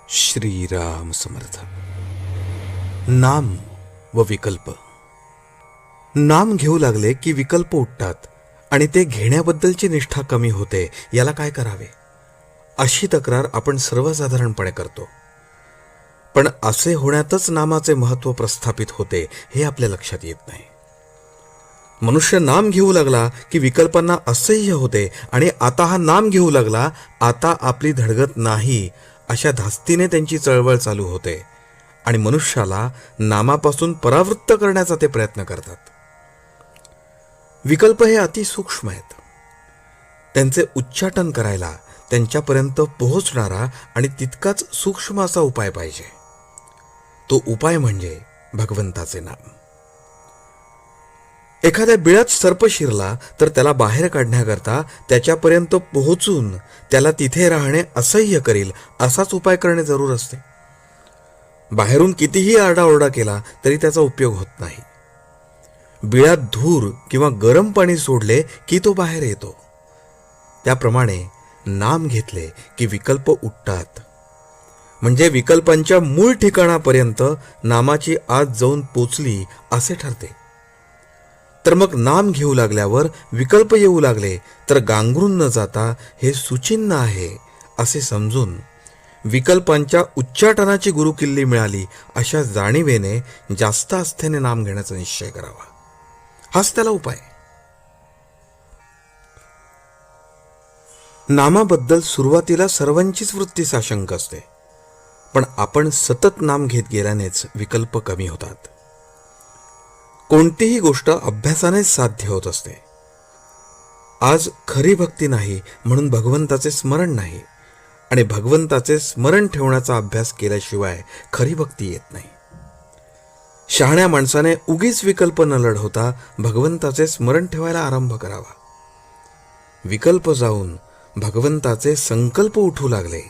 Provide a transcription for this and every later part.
श्रीराम समर्थ. नाम व विकल्प. नाम घेऊ लागले की विकल्प उठतात आणि ते घेण्याबद्दलची निष्ठा कमी होते. याला काय करावे अशी तक्रार आपण सर्वसाधारणपणे करतो. पण असे होण्यातच नामाचे महत्त्व प्रस्थापित होते हे आपल्या लक्षात येत नाही. मनुष्य नाम घेऊ लागला की विकल्पांना असह्य होते आणि आता हा नाम घेऊ लागला, आता आपली धडगत नाही अशा धास्तीने त्यांची चळवळ चालू होते आणि मनुष्याला नामापासून परावृत्त करण्याचा ते प्रयत्न करतात. विकल्प हे अतिसूक्ष्म आहेत. त्यांचे उच्चाटन करायला त्यांच्यापर्यंत पोहोचणारा आणि तितकाच सूक्ष्म असा उपाय पाहिजे. तो उपाय म्हणजे भगवंताचे नाम. एखाद्या बिळात सर्प शिरला तर त्याला बाहेर काढण्याकरता त्याच्यापर्यंत पोहोचून त्याला तिथे राहणे असह्य करील असाच उपाय करणे जरूर असते. बाहेरून कितीही आरडाओरडा केला तरी त्याचा उपयोग होत नाही. बिळात धूर किंवा गरम पाणी सोडले की तो बाहेर येतो. त्याप्रमाणे नाम घेतले की विकल्प उठतात. म्हणजे विकल्पांच्या मूळ ठिकाणापर्यंत नामाची आत जाऊन पोचली असे ठरते. तर मग नाम घेऊ लागल्यावर विकल्प येऊ लागले तर गांगरून न जाता हे सुचिन्ह आहे असे समजून विकल्पांच्या उच्चाटनाची गुरुकिल्ली मिळाली अशा जाणीवेने जास्त आस्थेने नाम घेण्याचा निश्चय करावा. हाच त्याला उपाय. नामाबद्दल सुरुवातीला सर्वांचीच वृत्ती साशंक असते, पण आपण सतत नाम घेत गेल्यानेच विकल्प कमी होतात. कोणतीही गोष्ट अभ्यासानेच साध्य होत असते. आज खरी भक्ती नाही म्हणून भगवंताचे स्मरण नाही, आणि भगवंताचे स्मरण ठेवण्याचा अभ्यास केल्याशिवाय खरी भक्ती येत नाही. शहाण्या माणसाने उगीच विकल्प न लढवता भगवंताचे स्मरण ठेवायला आरंभ करावा. विकल्प जाऊन भगवंताचे संकल्प उठू लागले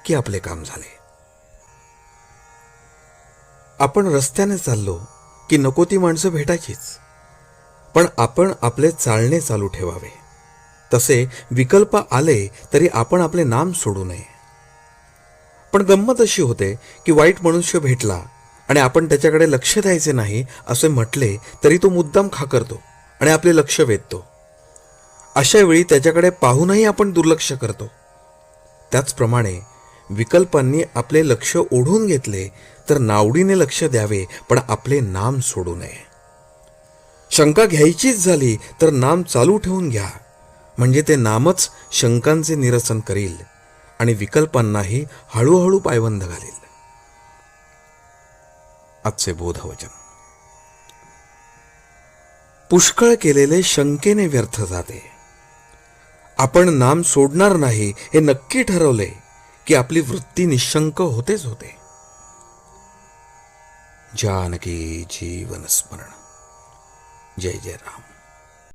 की आपले काम झाले. आपण रस्त्याने चाललो की नको ती माणसं भेटायचीच, पण आपण आपले चालणे चालू ठेवावे. तसे विकल्प आले तरी आपण आपले नाम सोडू नये. पण गंमत अशी होते की वाईट मनुष्य भेटला आणि आपण त्याच्याकडे लक्ष द्यायचे नाही असे म्हटले तरी तो मुद्दाम खाकरतो आणि आपले लक्ष वेधतो. अशा वेळी त्याच्याकडे पाहूनही आपण दुर्लक्ष करतो. त्याचप्रमाणे विकल्पांनी आपले लक्ष ओढून घेतले तर नावडीने लक्ष द्यावे, पण आपले नाम सोडू नये. शंका घ्यायचीच झाली तर नाम चालू ठेवून घ्या, म्हणजे ते नामच शंकांचे निरसन करील आणि विकल्पांनाही हळूहळू पायबंद घालील. आजचे बोधवचन. पुष्कळ केलेले शंकेने व्यर्थ जाते. आपण नाम सोडणार नाही हे नक्की ठरवले की आपली वृत्ती निशंक होतेच होते. जानकी जीवन स्मरण. जय जय राम.